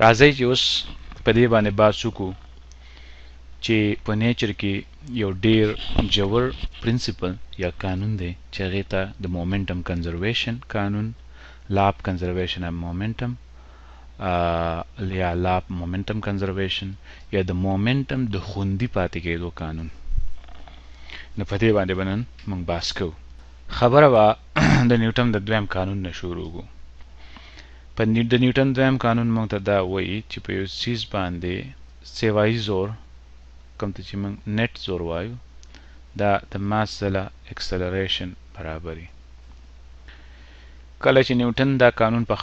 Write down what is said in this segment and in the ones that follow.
راځي چې اوس په دې باندې بحث وکړو چې په نیچر کې یو ډیر جوړ پرنسپل یا قانون دی چې هغه ته د مومنټم کنزرویشن قانون لا اف کنزرویشن اف مومنټم یا لا اف مومنټم کنزرویشن یا د مومنټم د خوندي پاتې کېدو قانون. نو په دې باندې بنن موږ بحث کوو. خبره وا د نیوټن د دویم قانون نه شروع وګو. په د نیوټن دویم قانون موږ ته دا وایي چې په یو چیز باندې سیوایي زور کوم ته چې موږ نت زور وایو دا د ماس ځله اکسلریشن برابري. کله چې نیوټن دا قانون په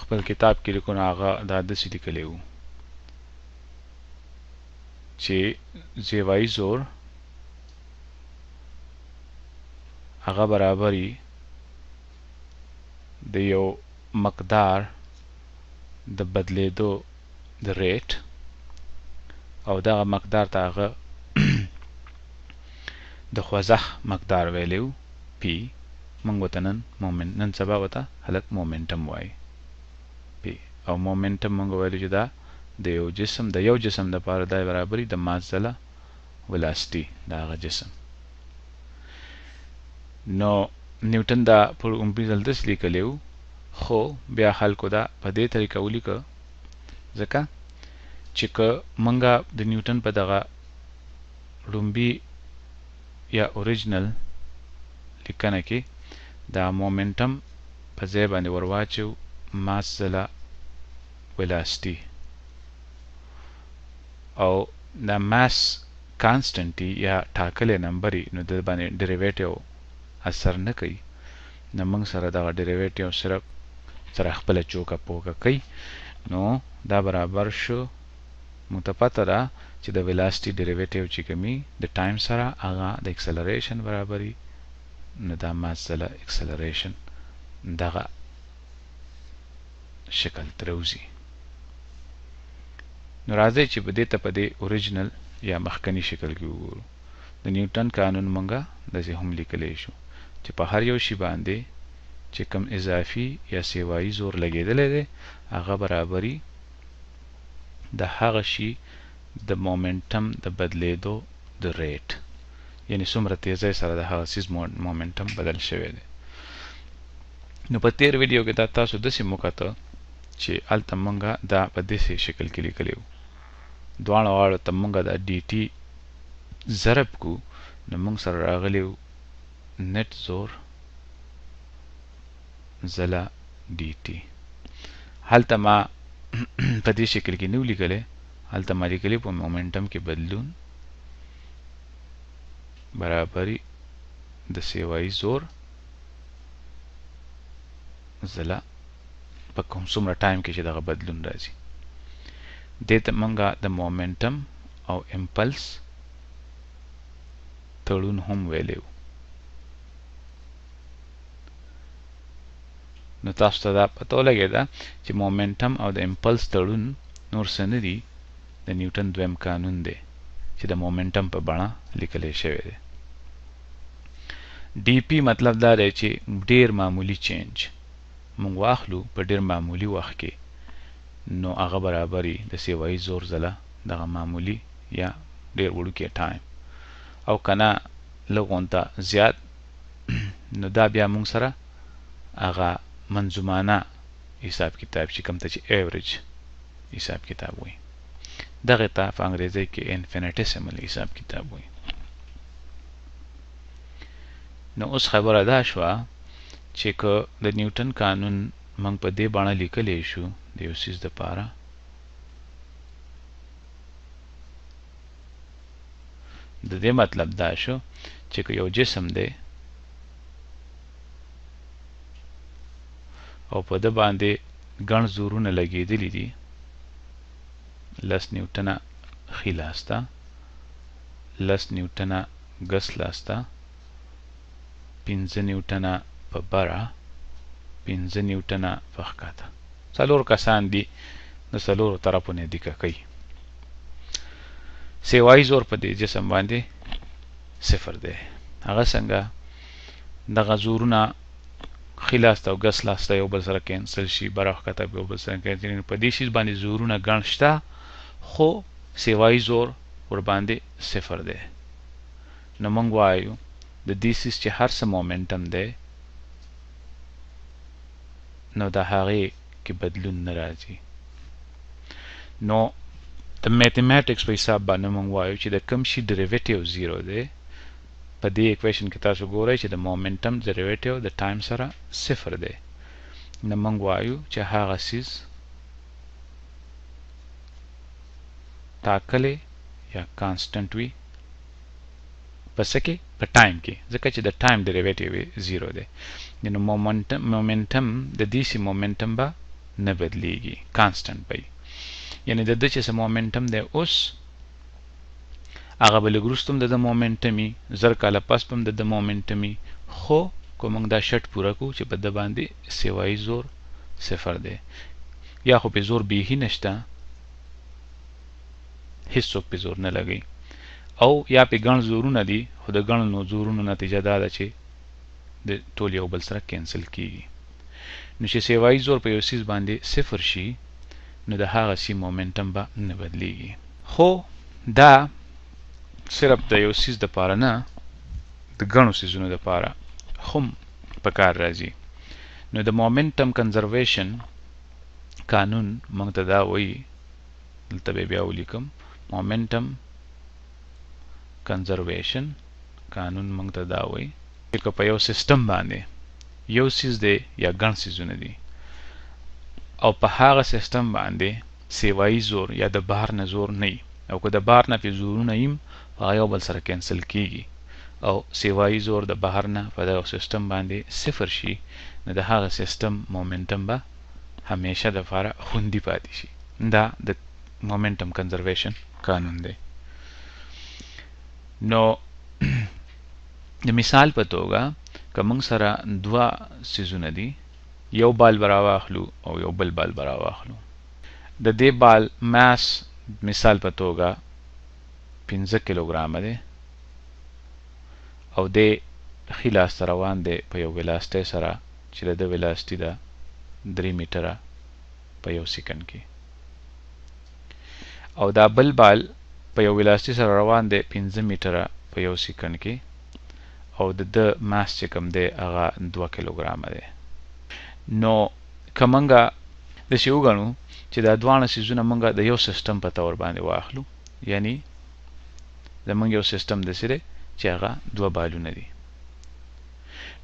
خپل کتاب کې لیکو هغه دا داسې لیکلی و چې سیوایي زور هغه برابري د یو مقدار د بدلیدو د ریټ او دغه مقدار ته هغه د خوځښت مقدار ویلیو پی. موږ ورته نن سبا ورته هلک مومنټم وایي پی. او مومنټم موږ ویلو چې دا د یو جسم دپاره دا برابري د ماس ځله ولاسټي د هغه جسم. نو نیوټن دا په لومړي ځل داسې لیکلی و خو بیا خلکو دا په دې طریقه ولیکه ځکه چې که منګه د نیوټن په دغه لومبي یا اوریجنل لیکنه کې دا مومنټم په ځای باندې ورواچو ماس ځله ولاسټي او دا ماس کانسټنټي یا ټاکلی نمبري نو د باندې ډیریویټیو اثر نه کوي. نو موږ سره دغه ډیریویټیو صرف سره خپله چوکه پوکه کوي. نو دا برابر شو موږ ته پته ده چې د ویلاسټي ډیریویټیو چې کومي د ټایم سره هغه د اکسلریشن برابري. نو دا ماس ځله اکسلریشن دغه شکل تروزي. نو راځئ چې په دې ته په دې اوریجنل یا مخکني شکل کې وګورو. د نیوټن قانون مونږه داسې هم لیکلی شو چې په هر یو شي باندې چې کوم اضافي یا سیوایي زور لګېدلی دی هغه برابري د هغه شي د مومنټم د بدلیدو د ریټ، یعنی څومره تیزۍ سره د هغه څیز مومنټم بدل شوی دی. نو په تیر ویډیو کې دا تاسو داسې وکته چې هلته مونږه دا په داسې شکل کې لیکلی و. دواړو غاړو ته مونږه دا ډي ټي ضرب کو نو مونږ سره راغلی و نت زور ځله ډي ټي. هلته ما په دې شکل کې نو لیکلی، هلته ما لیکلی په مومنټم کې بدلون برابري د سیوایي زور ځله په کوم څومره ټایم کې چې دغه بدلون راځي. دې ته مونږه د مومنټم او امپلس تړون هم ویلی و. نو تاسو ته دا پته ولګېده چې مومنټم او د امپلس تړون نور څه نه دي، د نیوټن دویم قانون دی چې د مومنټم په بڼه لیکلی شوی دی. ډي پی مطلب دا دی چې ډیر معمولی چینج مونږ واخلو په ډیر معمولی وخت کې، نو هغه برابري د سیوایي زور ځله دغه معمولی یا ډیر وړوکی ټایم، او کنه لږ غونته زیات نو دا بیا مونږ سره هغه منظومانه حساب کتاب چې کوم ته چې ایوریج حساب کتاب وایي، دغه ته په انګریزي کې انفینیټیسیمل حساب کتاب وایي. نو اوس خبره دا شوه چې که د نیوټن قانون موږ په دې بڼه لیکلی شو د یو څیز دپاره، د دې مطلب دا شو چې که یو جسم دی او په ده باندې ګڼ زورونه لګېدلي دي، 10 نیوټنه ښي لاسته، 10 نیوټنه ګس لاسته، 15 نیوټنه په بره، 15 نیوټنه په ښکته، 4 کسان دي د 4 طرفونه دیکه کوي. سیوایي زور په دې جسم باندې 0 دی. هغه څنګه دغه زورونه خلاص ته او ګس لاس ته یو بل سره کینسل شي براخ کته یو بل سره کینسل په دې شي باندې زورونه ګڼ شته خو سیوای زور ور باندې صفر دی نو موږ وایو د دې سیس چې هر څه مومنټم دی نو د هغې کې بدلون نه راځي نو د میتھمیټکس په حساب باندې موږ وایو چې د کوم شي ډیریویټیو 0 دی په دې اکویشن کې تاسو ګورئ چې د مومنټم ډیریویټیو د ټایم سره صفر دی نو موږ وایو چې هغه سیز ټاکلی یا کانسټنټ وي په څه کې په ټایم کې ځکه چې د ټایم ډیریویټیو 0 دی نو مومنټم د دې سي مومنټم به نه بدلیږي کانسټنټ به یعنی د دې چې مومنټم دی اوس هغه به لږ وروسته هم د مومنټمي زر کاله پس به هم د مومنټمي خو که موږ دا شرط پوره کړو چې په ده باندې سیوایي زور صفر دی یا خو پې زور بیخي نشته هیڅوک پې زور نه لګوي او یا پې ګڼ زورونه دي خو د ګڼو زورونو نتیجه دا ده چې د ټول یو بل سره کینسل کیږي نو چې سیوایي زور په یو سیز باندې صفر شي نو د هغه سی مومنټم به نه بدلیږي خو دا صرف د یو سیز د پاره نه د ګڼو سیزونو د پاره هم په کار راځي نو د مومنټم کنزرویشن قانون موږ ته دا وایي دلته به بیا ولیکم مومنټم کنزرویشن قانون موږ ته دا وایي چې په یو سیستم باندې یو سیز دی یا ګڼ سیزونه دي او په هغه سیستم باندې سیوایي زور یا د بهر نه زور نه وي او که د بهر نه پې زورونه وي هغه یو بل سره کینسل کیږي او سیوایي زور د بهر نه په دغه سیستم باندې صفر شي نو د هغه سیستم مومنټم به همیشه دپاره خوندي پاتې شي دا د مومنټم کنزرویشن قانون دی نو د مثال په توګه که موږ سره دوه سیزونه دي یو بال به راواخلو او یو بل بال به راواخلو د دې بال ماس مثال په توګه 15 کیلوګرامه دی او د ښي لاس ته روان دی په یو ویلاسټۍ سره چې د ده ویلاسټي ده 3 میټره په یو سیکنډ کې او دا بل بال په یو ویلاسټي سره روان دی 15 میټره په یو سیکنډ کې او د ده ماس چې کوم دی هغه 2 کیلوګرامه دی نو که موږ داسې وګڼو چې دا دواړه څیزونه موږ د یو سیسټم په طور باندې واخلو یعنی زموږ یو سیسټم داسې دی چې هغه دوه بالونه دي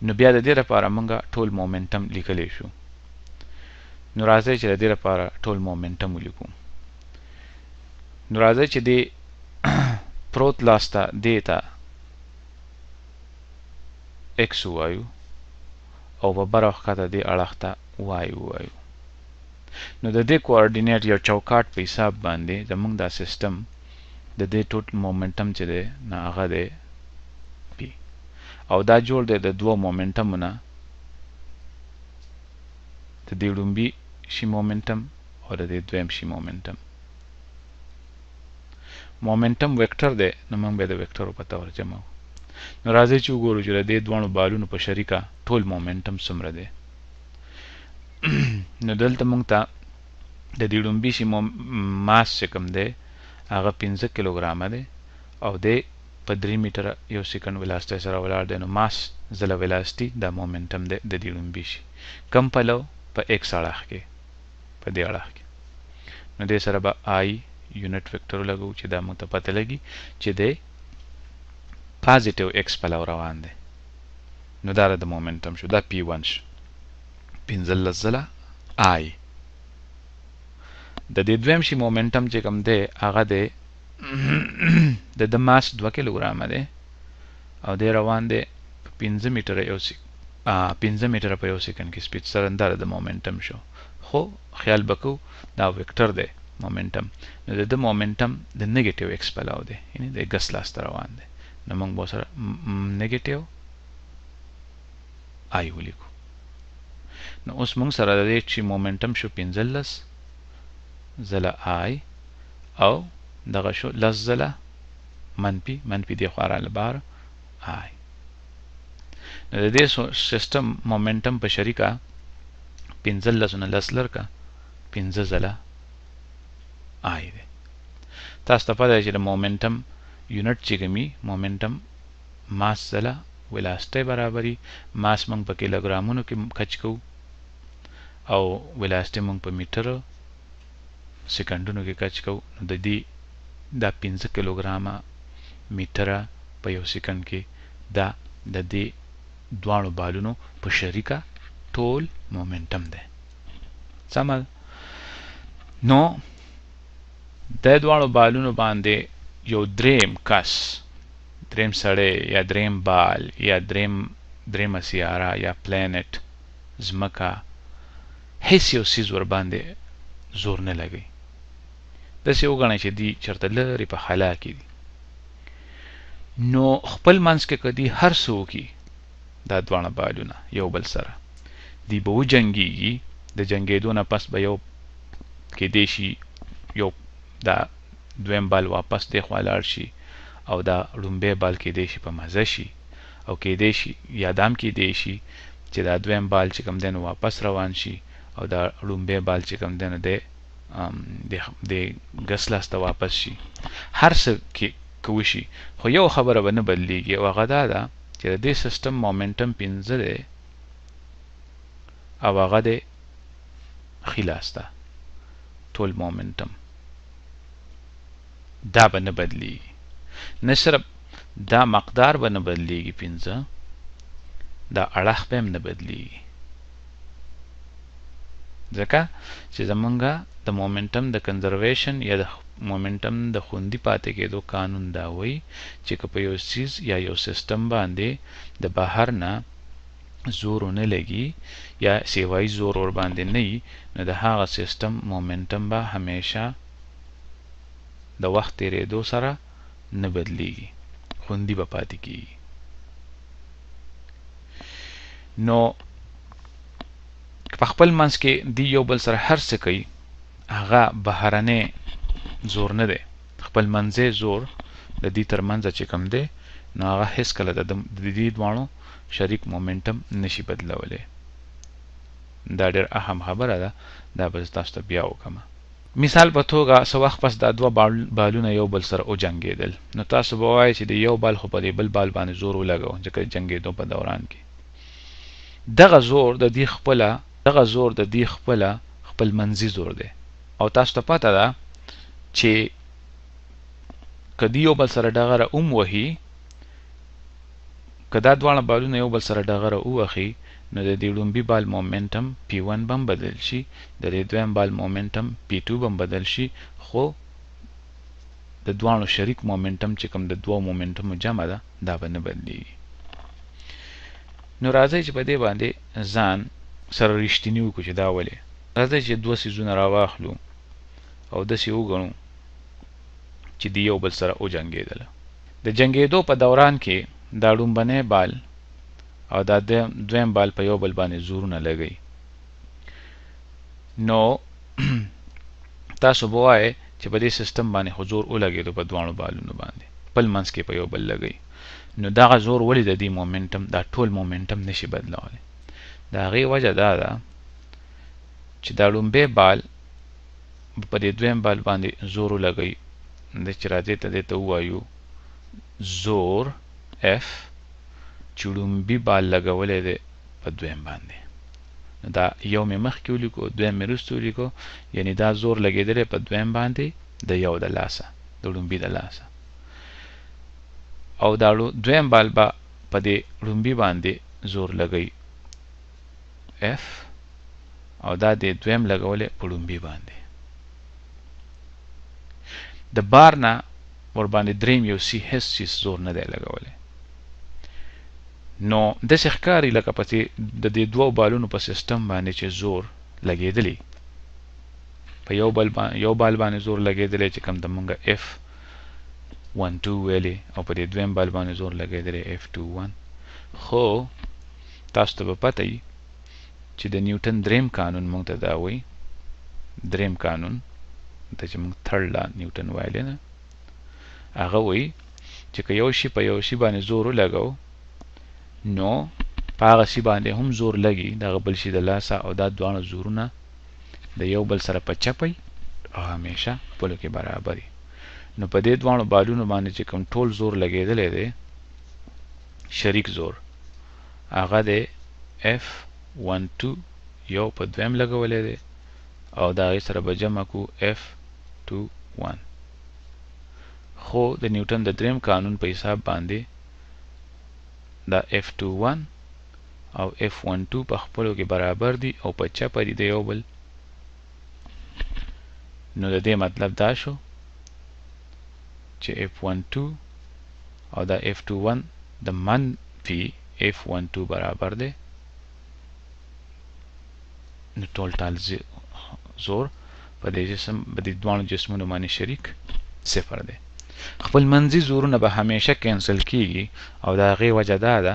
نو بیا د دې لپاره موږ ټول مومنټم لیکلی شو نو راځئ چې د دې لپاره ټول مومنټم ولیکو نو راځئ چې دې پروت لاس ته دې ته x ووایو او په بره ښکته دې اړخ ته y ووایو نو د دې کوارډینیټ یو چوکاټ په حساب باندې زموږ دا سیسټم د دې ټوټل مومنټم چې دی نه هغه دی پی او دا جوړ دی د دوه مومنټمونه د دې لومبي شي مومنټم او د دې دویم شي مومنټم مومنټم ویکټر دی نو موږ به د ویکټرو په طور جمع نو راځئ چې وګورو چې د دې دواړو بالونو په شریکه ټول مومنټم څومره دی نو دلته موږ ته د دې لومبي شي ماس چې کوم دی هغه 15 کیلوګرامه دی او دی په 3 میټره یو سیکنډ ویلاسټۍ سره ولاړ دی نو ماس ځله ویلاسټي دا مومنټم دی د دې لومبي شي کم پلو په ایکس اړخ کې په دې اړخ کې نو دې سره به آی یونټ ویکټر لګو چې دا موږ ته پته لګي چې دی پازیټیو ایکس پلو روان دی نو دا د مومنټم شو دا P1 شو 15 ځله آی د دې دویم شي مومنټم چې کوم دی هغه دی د ماس 2 کیلوګرامه دی او دی روان دی 15 میټره یو 15 میټره په یو سیکنډ کې سپیډ سره دا د مومنټم شو خو خیال وکړو دا ویکټر دی مومنټم نو د مومنټم د نیگیټیو ایکس پلو دی یعنی د ګس لاس ته روان دی نو موږ به سره نیگیټیو آی ولیکو نو اوس موږ سره د دې چې مومنټم شو 15 ځله آی او دغه شو لس ځله منفي دی خو را لبار آی نو د دې سیستم مومنټم په شریکه 15 نه لس لرکه 15 ځله آی دی. تاسو ته پته ده چې د مومنټم یونټ چې کومي مومنټم ماس ځله ولاسټی برابري. ماس موږ په کیلوګرامونو کې کچ کوو او ولاسټی موږ په میټر سکندونو کې کچ کوو. نو د دې دا 15 کیلوګرامه میټره په یو سکند کې دا د دې دواړو بالونو په شریکه ټول مومنټم دی. سمه نو د دواړو بالونو باندې یو دریم کس، دریم سړی یا دریم بال یا دریمه سیاره یا پلانټ ځمکه هیڅ یو څیز ور باندې زور نه لګوي. داسې وګڼئ چې دی چېرته لرې په خلا کې دي. نو خپل منځ کې که دی هر څه وکړي دا دواړه بالونه یو بل سره دی به وجنګېږي. د جنګېدو نه پس به یو کیدای شي یو دا دویم بال واپس دی خوا لاړ شي او دا لومبی بال کیدای شي په مزه شي او کیدای شي یا دام کیدای شي چې دا دویم بال چې کوم دی نو واپس روان شي او دا لومبی بال چې کوم دی نو د ګس لاس ته واپس شي. هر څه کې وشي خو یو خبره به نه بدلیږي او هغه دا ده چې د دې سیستم مومنټم 15 دی او هغه دی ښي لاس ته ټول مومنټم دا به نه بدلیږي. نه صرف دا مقدار به نه بدلیږي 15 دا اړخ به هم نه بدلیږي ځکه چې زمونږه د مومنټم د کنزرویشن یا د مومنټم د خوندي پاتې کېدو قانون دا وایي چې که په یو څیز یا یو سیستم باندې د بهر نه زور ونه لګي یا سیوایي زور ور باندې نه وي نو د هغه سیستم مومنټم به همیشه د وخت تیریدو سره نه بدلیږي، خوندي به پاتې کېږي. نو په خپل منځ کې دی یو بل سره هر څه کوي هغه بهرنی زور نه دی، خپل منځي زور د دې تر منځه چې کوم دی نو هغه هیڅ کله د دې دواړو شریک مومنټم نشي بدلولی. دا ډېر اهم خبره ده، دا به تاسو ته بیا وکړم. مثال په توګه څه وخت پس دا دوه بالونه یو بل سره وجنګېدل نو تاسو به وایئ چې د یو بال خو په دې بل بال باندې زور ولګو ځکه جنګېدو په دوران کې دغه زور د دې خپل منځي زور دی. او تاسو ته پته ده چې که دی یو بل سره ډغره وهي که دا دواړه بالونه یو بل سره ډغره ووهي نو د دې لومبي بال مومنټم P1 به هم بدل شي، د دې دویم بال مومنټم P2 به هم بدل شي، خو د دواړو شریک مومنټم چې کوم د دوو مومنټمو جمع ده دا به نه بدلیږي. نو راځئ چې په دې باندې ځان سره رښتیني وکړو چې دا ولې. راځئ چې دوه څیزونه راواخلو او داسې وګڼو چې دی یو بل سره وجنګېدله. د جنګېدو په دوران کې دا لومبنی بال او دا دویم بال په یو بل باندې زورونه لګوي. نو تاسو به وایئ چې په دې سیستم باندې خو زور ولګېدو په دواړو بالونو باندې خپل منځ کې په یو بل لګوي. نو دغه زور ولې د دې مومنټم دا ټول مومنټم نشي بدلولی؟ د هغې وجه دا ده چې دا لومبی بال په دې دویم بال باندې زور ولګوي د چې راځئ ته دې ته ووایو زور F چې لومبي بال لګولی دی په دویم باندې. دا یو مې مخکې ولیکو دویم مې وروسته ولیکو، یعنې دا زور لګېدلی په دویم باندې د یو د لاسه د لومبي د لاسه او دا دویم بال به په دې لومبي باندې زور لګوي F او دا د دویم لګولی په لومبي باندې. د بار نه ور باندې دریم یو هیڅ چیز زور نه دی لګولی. نو داسې ښکاري لکه په د دې دوو بالونو په سیستم باندې چې زور لګېدلی په یو بال باندې زور لګېدلی چې کوم د مونږه F12 ویلې او په دې دویم بال باندې زور لګېدلی F21. خو تاسو ته به پته وي چې د نیوټن دریم قانون مونږ ته دا وایي، دریم قانون ته چې مونږ تھرډ لا نیوټن ویلی نه، هغه وایي چې که یو شي په یو شي باندې زور ولګو نو په هغه شي باندې هم زور لګي دغه بل شي د لاسه او دا دواړه زورونه د یو بل سره په چپی او همیشه خپلو کې برابري نو په دې دواړو بالونو باندې چې کوم ټول زور لګېدلی دی شریک زور هغه د F12 یو په دویم لګولی دی او د هغې سره به جمع کو F21 خو د نیوټن د دریم قانون په حساب باندې دا F21 او F12 په خپلو کې برابر دي او په چپه دي د یو بل نو د دې مطلب دا شو چې F12 او دا F21 د منفي F12 برابر دی نو ټول زور په دې جسم په دې دوه جسمونو باندې شریک صفر دی خپل منځي زورونه به همیشه کینسل کیږي او دا غي وجه دا ده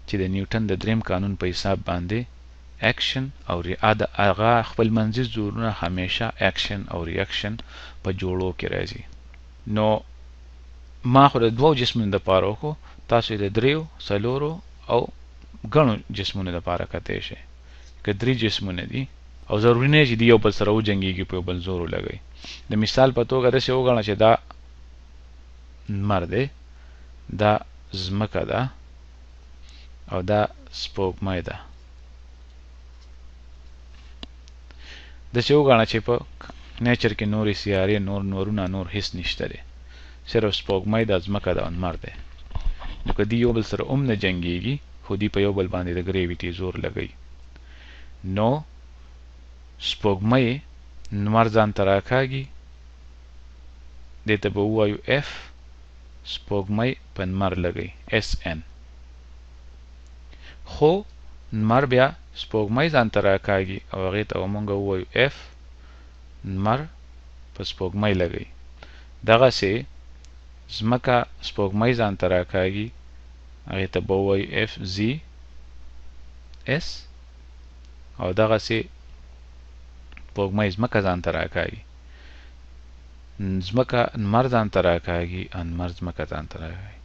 چې د نیوټن د دریم قانون په حساب باندې اکشن او هغه خپل منځي زورونه همیشه اکشن او ریاکشن په جوړو کې راځي نو ما خو د دوه جسمونو د پاره کو تاسو د دریو څلورو او غنو جسمونو د پاره کته شي که درې جسمونه دي او ضروري نه چې دی یو بل سره وجنګيږي په بل زور لګي د مثال په توګه دا څه وګڼه چې دا نمر دی دا ځمکه ده او دا سپوږمۍ ده د څه وګڼه چې په نیچر کې نورې سیارې نورونه نور هیڅ نشته دی صرف سپوږمۍ د ځمکه ده او نمر دی نو که دی یو بل سره نه جنګيږي خو دی په یو بل باندې د ګریویټي زور لګي نو سپوږمۍ نمر ځان ته راکاږي دې ته به ووایو F سپوږمۍ په نمر لګي SN خو نمر بیا سپوږمۍ ځان ته راکاږي او هغې ته به مونږ ووایو F نمر په سپوږمۍ لګي دغسې ځمکه سپوږمۍ ځان ته راکاږي هغې ته به ووایو FZS او دغسې سپوږمۍ ځمکه ځان ته راکاږي ځمکه نمر ځان ته راکاږي او نمر ځمکه ځان ته راکاږي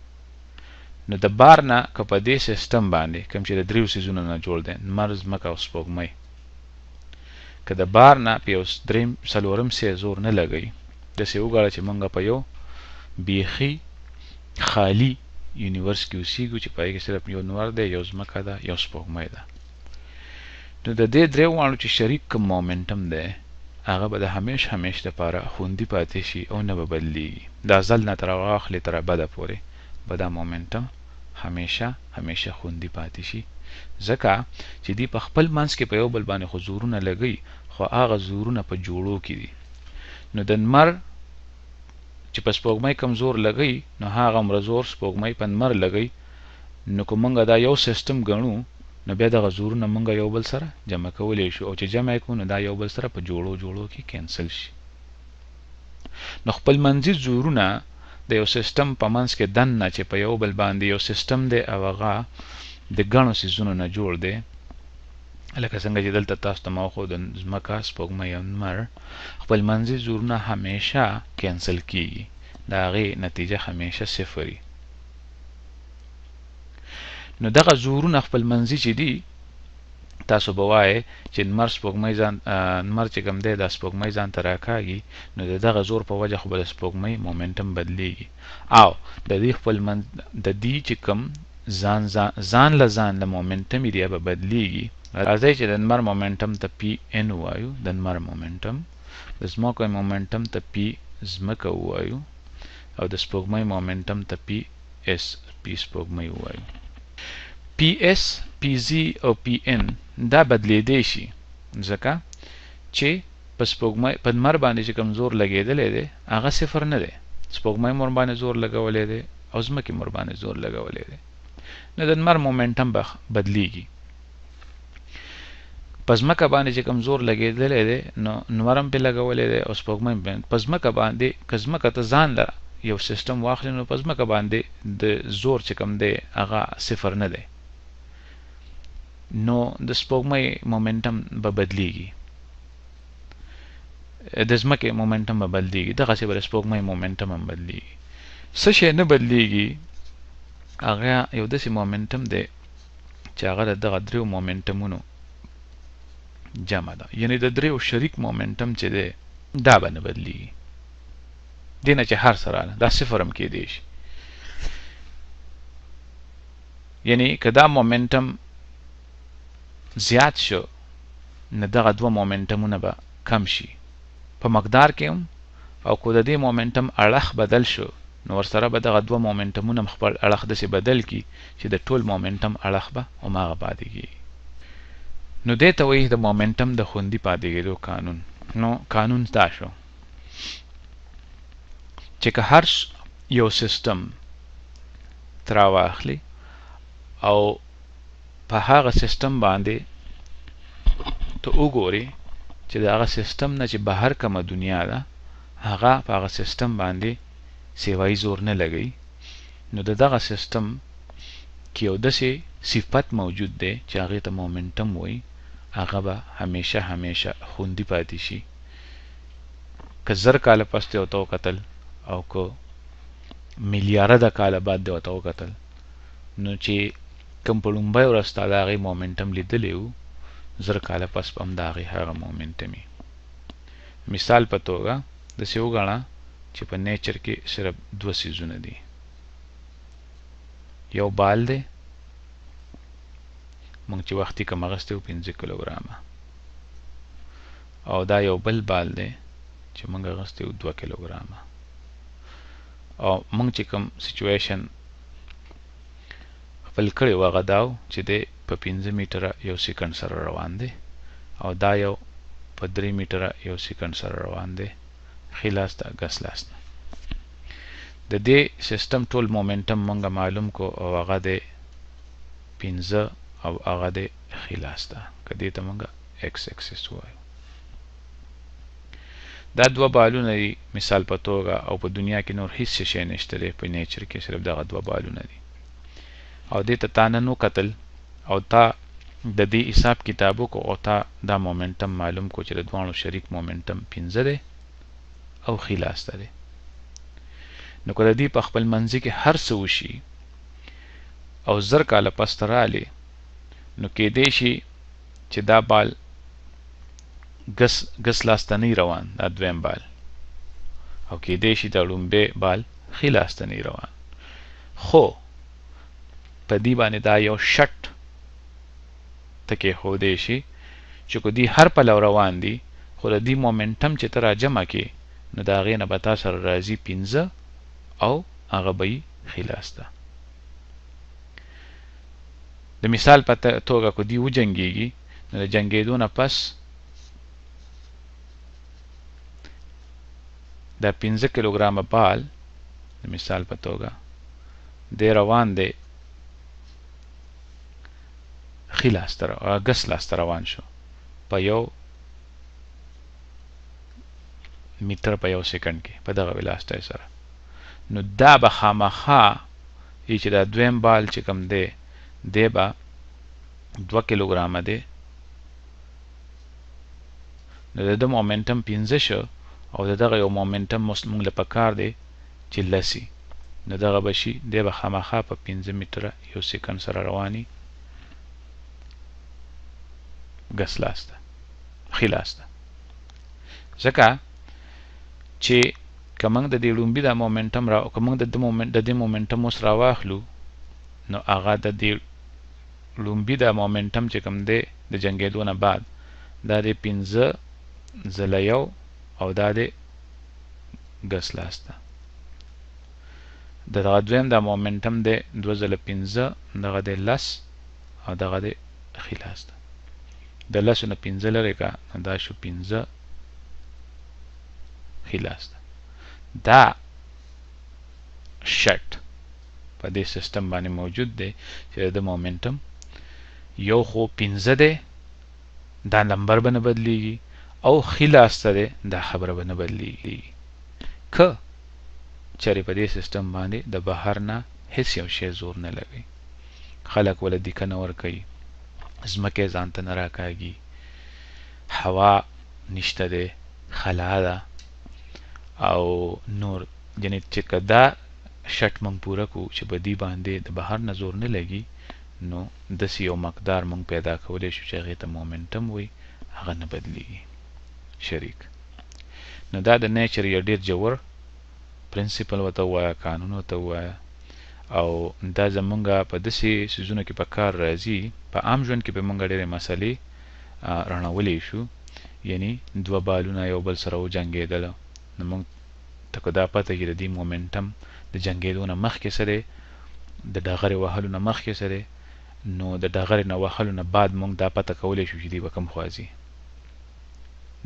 نو د بار نه که په دې سیسټم باندې کوم چې د دریو څیزونو نه جوړ دی نمر ځمکه او سپوږمۍ که د بار نه په یو دریم څلورم څه زور نه لګوي داسې وګڼه چې موږ په یو بیخي خالي یونیورس کې اوسېږو چې په هغې کې صرف یو نمر دی یو ځمکه ده یو سپوږمۍ ده نو د دې درې واړو چې شریک کوم مومنټم دی هغه به د همیش دپاره خوندي پاتې شي او نه به بدلیږي د ازل نه تر هغه اخلي تر ابده پورې به دا مومنټم همیشه خوندي پاتې شي ځکه چې دی په خپل منځ کې په یو بل باندې خو زورونه لګوي خو هغه زورونه په جوړو کې دي نو د نمر چې په سپوږمۍ کم زور لګوي نو هغه عمره زور سپوږمۍ په نمر لګوي نو که موږ دا یو سیسټم ګڼو نو بیا دغه زورونه موږ یو بل سره جمع کولی شو او چې جمع یې کړو نو دا یو بل سره په جوړو کې کینسل شي نو خپل منځي زورونه د یو سیسټم په منځ کې دننه چې په یو بل باندې یو سیسټم دی او هغه د ګڼو څیزونو نه جوړ دی لکه څنګه چې دلته تاسو ته ما وښود د ځمکه سپوږمۍ او نمر خپل منځي زورونه همیشه کینسل کیږي د هغې نتیجه همیشه صفر وي نو دغه زورونه خپل منځي چې دي تاسو به وایئ چې نمر چې کوم دی دا سپوږمۍ ځان ته راکاږي نو د دغه زور په وجه خو به د سپوږمۍ مومنټم بدلیږي او د دې چې کوم ځان له مومنټم دی به بدلیږي راځئ چې د نمر مومنټم ته PN ووایو د نمر مومنټم د ځمکې مومنټم ته P ځمکه ووایو او د سپوږمۍ مومنټم ته PS P سپوږمۍ ووایو PS PZ او PN دا بدلیدی شي ځکه چې په سپوږمۍ په نمر باندې چې کوم زور لګېدلی دی هغه صفر نه دی سپوږمۍ مور باندې زور لګولی دی او ځمکې مور باندې زور لګولی دی نو د نمر مومنټم به بدلیږي په ځمکه باندې چې کوم زور لګېدلی دی نو نمر هم پرې لګولی دی او سپوږمۍ په ځمکه باندې که ځمکه ته ځان له یو سیسټم واخلي نو په ځمکه باندې د زور چې کوم دی هغه صفر نه دی نو د سپوږمۍ مومنټم به بدلیږي د ځمکې مومنټم به بدلیږي دغسې به د سپوږمۍ مومنټم هم بدلیږي څه شی نه بدلیږي هغه یو داسې مومنټم دی چې هغه د دغه دریو مومنټمونو جمع ده، یعنی د دریو شریک مومنټم چې دی دا به نه بدلیږي، دې نه چې هر څه راغله دا صفر هم کېدی شي. یعنی که دا مومنټم زیات شو نه دغه دوه مومنټمونه به کم شي په مقدار کې هم، او که د دې مومنټم اړخ بدل شو نو ورسره به دغه دوه مومنټمونه هم خپل اړخ داسې بدل کړي چې د ټول مومنټم اړخ به هماغه پاتې کېږي. نو دې ته وایي د مومنټم د خوندي پاتې کېدو قانون. نو قانون دا شو چې که هر یو سیستم ته راواخلي او په هغه سیستم باندې ته وګورې چې د هغه سیستم نه چې بهر کومه دنیا ده هغه په هغه سیستم باندې سیوایي زور نه لګوي، نو د دغه سیستم کې یو داسې صفت موجود دی چې هغې ته مومنټم وایي، هغه به همیشه همیشه خوندي پاتې شي. که زر کاله پس دی ورته وکتل او که میلیارده کاله بعد دی ورته وکتل، نو چې کوم په لومبۍ ورځ تا د هغې مومنټم لیدلی و زر کاله پس به هم د هغې هغه مومنټم وي. مثال په توګه داسې وګڼه چې په نیچر کې صرف دوه څیزونه دي، یو بال دی مونږ چې وختي کم اغستی و 5 کیلوګرامه، او دا یو بل بال دی چې مونږ اغستی و 2 کیلوګرامه، او مونږ چې کوم سچویشن خپل کړی و هغه دا و چې دی په 5 میټره یو سیکنډ سره روان دی، او دا یو په 3 میټره یو سیکنډ سره روان دی، ښي لاس ته ګس لاس ته. د دې سیستم ټول مومنټم مونږ معلوم کو او هغه دی 15 او هغه دی ښي لاس ته، که دې ته مونږ ایکس اکسس وایو. دا دوه بالونه دي مثال په توګه، او په دنیا کې نور هیڅ شی نشته دی، په نیچر کې صرف دغه دوه بالونه دي، او دې ته تا نن وکتل او تا د دې حساب کتاب وکړو او تا دا مومنټم معلوم کو چې د دواړو شریک مومنټم 15 دی او ښي لاس ته دی. نو که د دې په خپل منځي کې هر څه وشي او زر کاله پس ته راغلی، نو کېدی شي چې دا بال ګس لاس ته نه روان، دا دویم بال، او کېدی شي دا لومبی بال ښي لاس ته نه روان، خو په دې باندې دا یو شرط ته کېښودی شي چې که دې هر پلو روان دي خو د دې مومنټم چې ته راجمع کې نو د هغې نه به تا سره راځي 15 او هغه به یي ښي لاس ته. د مثال په توګه که دوی وجنګېږي نو د جنګېدو نه پس دا 15 کیلوګرامه بال د مثال په توګه دی روان دی ښي لاس ته ګس لاس ته روان شو په یو میټر په یو سیکنډ کې په دغه ولاستۍ سره، نو دا به خامخا ای چې دا دویم بال چې کوم دی دی به 2 کیلوګرامه دی، نو د ده مومنټم 15 شو او د دغه یو مومنټم مونږ له پکار دی چې لسی، نو دغه به شي دی به خامخا په 15 میټره یو سیکنډ سره رواني ګس لاس ته ښي لاس ته. ځکه چې که موږ د دې لومبي دا مومنټم که موږ د دې مومنټم اوس راواخلو نو هغه د دې لومبي دا مومنټم چې کوم دی د جنګېدو نه بعد دا دی 15 ځله یو او دا دی ګس لاس ته، دغه دویم دا مومنټم دی 2 ځله 15 دغه دی 10 او دغه دی ښي لاس ته، د 10 نه 15 لرې که نو دا شو 15 ښي لاس ته. دا شرط په دې سیستم باندې موجود دی چې د مومنټم یو خو 15 دی دا نمبر به نه بدلیږي او ښي لاس ته دی دا خبره به نه بدلیږي. که چېرې په دې سیستم باندې د بهر نه هیڅ یو شی زور نه لګوي، خلک وله دیکه نه ورکوي، ځمکې ځان ته نه راکاږي، هوا نشته دی، خلا ده او نور، یعنې چې که دا شرط موږ پوره کړو چې په دې باندې د بهر نه زور نه لګي نو داسې یو مقدار موږ پیدا کولی شو چې هغې ته مومنټم وایي، هغه نه بدلیږي شریک. نو دا د نیچر یو ډېر ژور پرنسپل ورته ووایه، قانون ورته ووایه، او دا زمونږ په داسې څیزونو کې په کار راځي. په عام ژوند کې به موږ ډېرې مسلې رڼولی شو، یعنی دوه بالونه یو بل سره وجنګېدله، نو موږ ته که دا پته چې د دې مومنټم د جنګېدو نه مخکې څه دی، د ډغرې وهلو نه مخکې څه دی، نو د ډغرې نه وهلو نه بعد موږ دا پته کولی شو چې دی به کوم خوا ځي،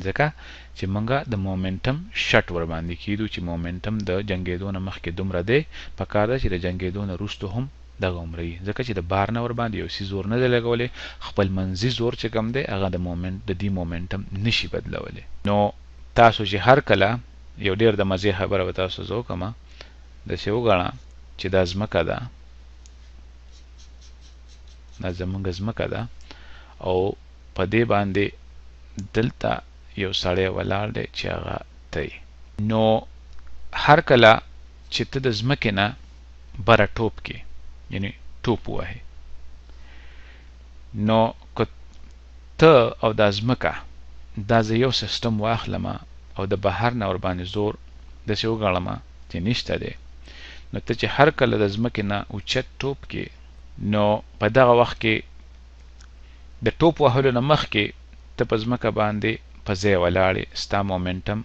ځکه چې موږ د مومنټم شټ ورباندې کیدو چې مومنټم د جنګېدو نه مخکې دومره دی، پکار ده چې د جنګېدو نه وروسته هم دغه عمره وي، ځکه چې د بار نه ورباندې یو څیز زور نه دی لګولی، خپل منځي زور چې کوم دی هغه د دې مومنټم نشي بدلولی. نو تاسو چې هر کله یو ډېر د مزې خبره به تاسو زه وکړمه، داسې وګڼه چې دا ځمکه ده، دا زمونږ ځمکه ده، او په دې باندې دلته یو سړی ولاړ دی چې هغه ته نو هر کله چې ته د ځمکې نه بره ټوپ کې، یعنی ټوپ ووهې، نو که ته او دا ځمکه دا زه یو سیسټم واخلمه او د بهر نه ورباندې زور داسې وګڼمه چې نشته دی، نو ته چې هر کله د ځمکې نه اوچت ټوپ کې، نو په دغه وخت کې د ټوپ وهلو نه مخکې ته په ځمکه باندې په ځای ولاړې، ستا مومنټم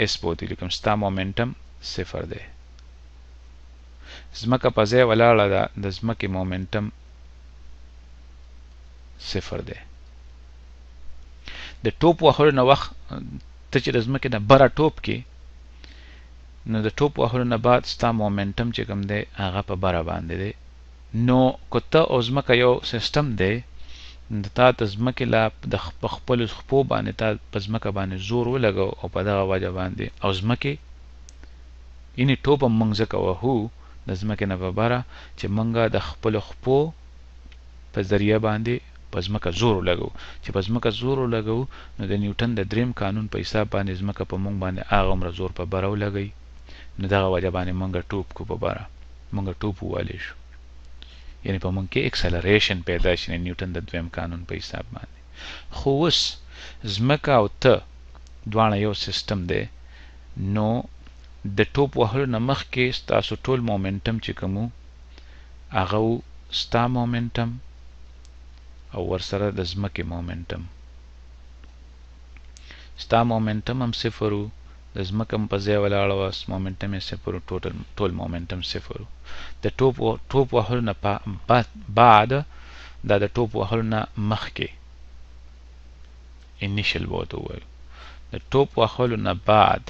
اس بوتې لیکم، ستا مومنټم صفر دی. ځمکه په ځای ولاړه ده، د ځمکې مومنټم صفر دی. د ټوپ وهلو نه وخت ته چې د ځمکې نه بره ټوپ کې، نو د ټوپ وهلو نه بعد ستا مومنټم چې کوم دی هغه په بره باندې دی. نو که ته او ځمکه یو سیسټم دی، نو تا د ځمکې لا په خپلو خپو باندې تا په ځمکه باندې زور ولګو، او په دغه وجه باندې او ځمکې یعنې ټوپ هم موږ ځکه وهو د ځمکې نه په بره چې موږ د خپلو خپو په ذریعه باندې په ځمکه زور ولګو، چې په ځمکه زور ولګو، نو د نیوټن د دریم قانون په حساب باندې ځمکه په موږ باندې هغومره زور په بره ولګوي، نو دغه وجه باندې موږ ټوپ کو په بره، موږ ټوپ ووهلی شو، یعنی په موږ کې اکسلریشن پیدا شي د نیوټن د دویم قانون په حساب باندې. خو اوس ځمکه او ته دواړه یو سیسټم دی، نو د ټوپ وهلو نه مخکې ستاسو ټول مومنټم چې کوم هغه ستا مومنټم او ورسره د ځمکې مومنټم. ستا مومنټم هم صفر و، د ځمکه هم په ځای ولاړه وه، مومنټم یې صفر و، ټول مومنټم صفر و. د ټوپ وهلو نه بعد، دا د ټوپ وهلو نه مخکې انیشل به ورته ووایو، د ټوپ وهلو نه بعد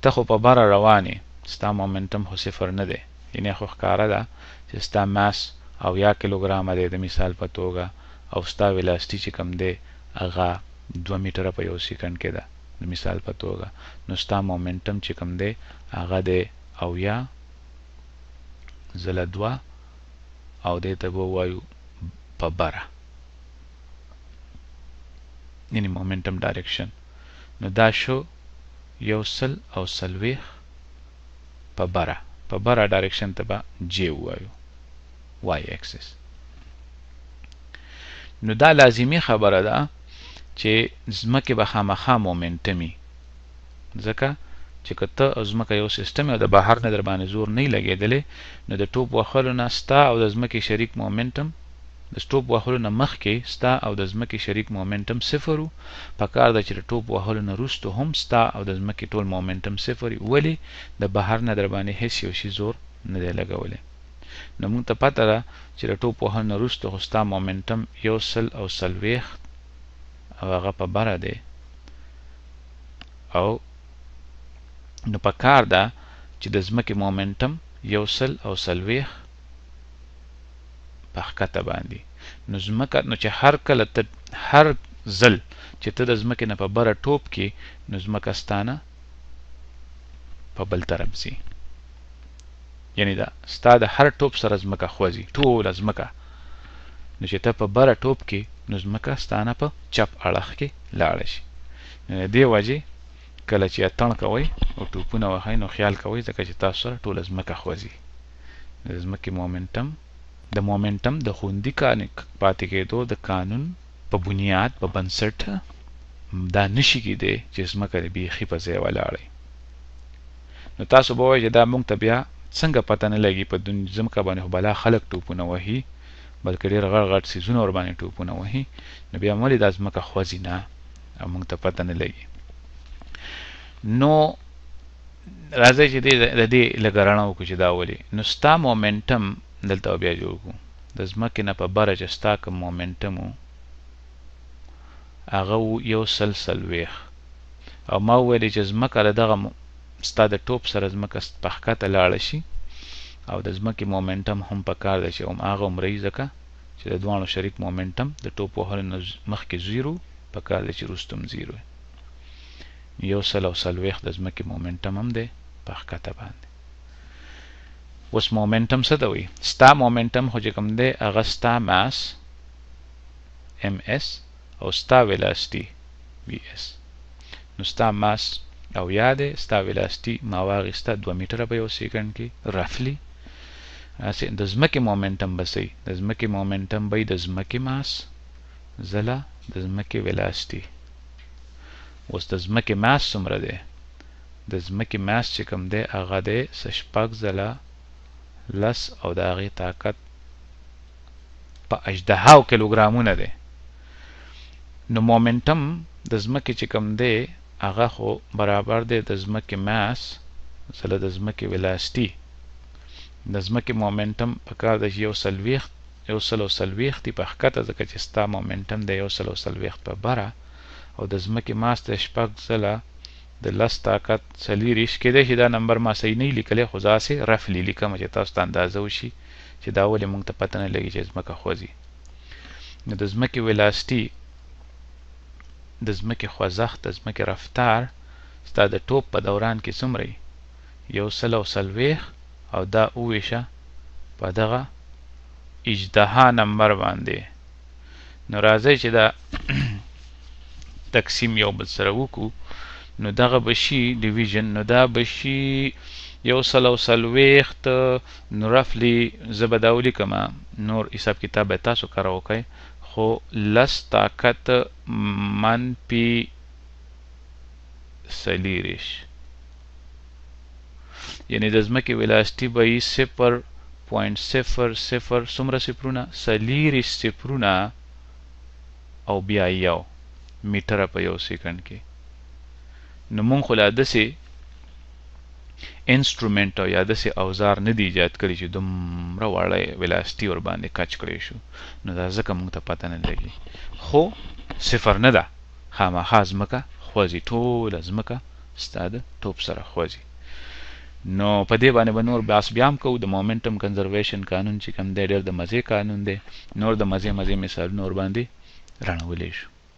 ته خو په بره روانې، ستا مومنټم خو صفر نه دی، یعنې خو ښکاره ده چې ستا ماس 80 کیلوګرامه دی د مثال په توګه، او ستا ویلاسټي چې کوم دی هغه 2 میټره په یو سیکنډ کې ده د مثال په توګه، نو ستا مومنټم چې کوم دی هغه دی 80 ځله 2 او دې ته به ووایو په بره، یعنې مومنټم ډایرکشن. نو دا شو 140 په بره ډایرکشن ته به جې ووایو، وای اکسس. نو دا لازمي خبره ده چې ځمکې به خامخا مومنټمي، ځکه چې که ته او ځمکه یو سیسټم او د بهر نه در باندې زور نه لګېدلی، نو د ټوپ وهلو نه ستا او د ځمکې شریک مومنټم، د ټوپ وهلو نه مخکې ستا او د ځمکې شریک مومنټم صفر و، پکار ده چې د ټوپ وهلو نه وروسته هم ستا او د ځمکې ټول مومنټم صفر وي، ولې د بهر نه در باندې هیڅ یو شي زور نه دی لګولی. نو موږ ته پته ده چې د ټوپ وهلو نه وروسته خو ستا مومنټم 140 او هغه په بره دی، او نو پکار ده چې د ځمکې مومنټم 140 په ښکته باندې، نو ځمکه نو چې هر ځل چې ته د ځمکې نه په بره ټوپ کې، نو ځمکه ستانه په بل طرف ځي، یعنی دا ستا د هر ټوپ سره ځمکه خوځي، ټوله ځمکه، نو چې ته په بره ټوپ کې، نو ځمکه ستانه په چپ اړخ کې لاړه شي. نو د دې وجې کله چې اتڼ کوئ او ټوپونه وهئ نو خیال کوئ ځکه چې تاسو سره ټوله ځمکه خوځي. د ځمکې مومنټم د خوندي پاتې کېدو د قانون په بنیاد په بنسټ دا نشي کېدی چې ځمکه بیخي په ځای ولاړئ. نو تاسو به وایئ چې دا موږ ته بیا څنګه پته نه لګي په ځمکه باندې خو بلا خلک ټوپونه وهي بلکې ډېر غټ غټ څیزونه ورباندې ټوپونه وهي نو بیا ولې دا ځمکه خوځي نه او موږ ته پته نه لګي. نو راځئ چې د دې لږه رڼا وکړو چې دا ولې. نو ستا مومنټم دلته بیا جوړ کړو د ځمکې نه په بره چې ستا کوم مومنټم و هغه و 140 او ما وویلې چې ځمکه له دغه ستا د ټوپ سره ځمکه په ښکته لاړه شي او د ځمکې مومنټم هم پکار دی چې هغه عمره وي ځکه چې د دواړو شریک مومنټم د ټوپ وهلو نه مخکې 0 پکار دی چې وروسته هم 0 وي. 140 د ځمکې مومنټم هم دی په ښکته باندې. اوس مومنټم څه ته وایي؟ ستا مومنټم خو چې کوم دی هغه ستا ماس MS او ستا ویلاسټي VS. نو ستا ماس او یاده ستا ویلاسټي ما واغسته 2 میټره په یو سیکنډ کې رفلی. د ځمکې مومنټم بسې د ځمکې مومنټم به د ځمکې ماس زله د ځمکې ویلاسټي. اوس د ځمکې ماس څومره دی؟ د ځمکې ماس چې کوم دی هغه دی 6 زله 10 او د هغې طاقت په 18 کیلوګرامونه دی. نو مومنټم د ځمکې چې کوم دی هغه خو برابر دی د ځمکې ماس زله د ځمکې ویلاسټي. د ځمکې مومنټم پکار دی چې 140 دی په ښکته ځکه چې ستا مومنټم دی 140 په بره او د ځمکې ماس د 6 زله د 10 طاقت 40 کېدای شي دا نمبر ما صحیح نه لیکلی خو زه هسې رفلي لیکم چې تاسو ته اندازه وشي چې دا ولې موږ ته پته نه لګي چې ځمکه خوځي. نو د ځمکې ویلاسټي د ځمکې خوځښت د ځمکې رفتار ستا د ټوپ په دوران کې څومره وي؟ 140 او دا وویشه په دغه 18 نمبر باندې. نو راځئ چې دا تقسیم یو بل سره وکړو نو دغه به شي ډیویژن. نو دا به شي 140 نو رفلی زه به دا ولیکم نور حساب کتاب به تاسو کره وکئ خو 10 طاقت منفي 40 یعنی د ځمکې ویلاسټي به یي 0.00 څومره صفرونه 40 صفرونه او بیا یو میټره په یو سیکنډ کې. نو مونږ خو لا داسې انسټرومنټ او یا داسې اوزار نه دی ایجاد کړي چې دومره واړه ویلاسټي ورباندې کچ کړی شو. نو دا ځکه مونږ ته پته نه لګي خو صفر نه ده خامخا ځمکه خوځي ټوله ځمکه ستا د ټوپ سره خوځي. نو په دې باندې به نور بحث بیا هم کوو. د مومنټم کنزرویشن قانون چې کوم دی ډېر د مزې قانون دی. نور د مزې مثالونه ورباندې رڼولی شو.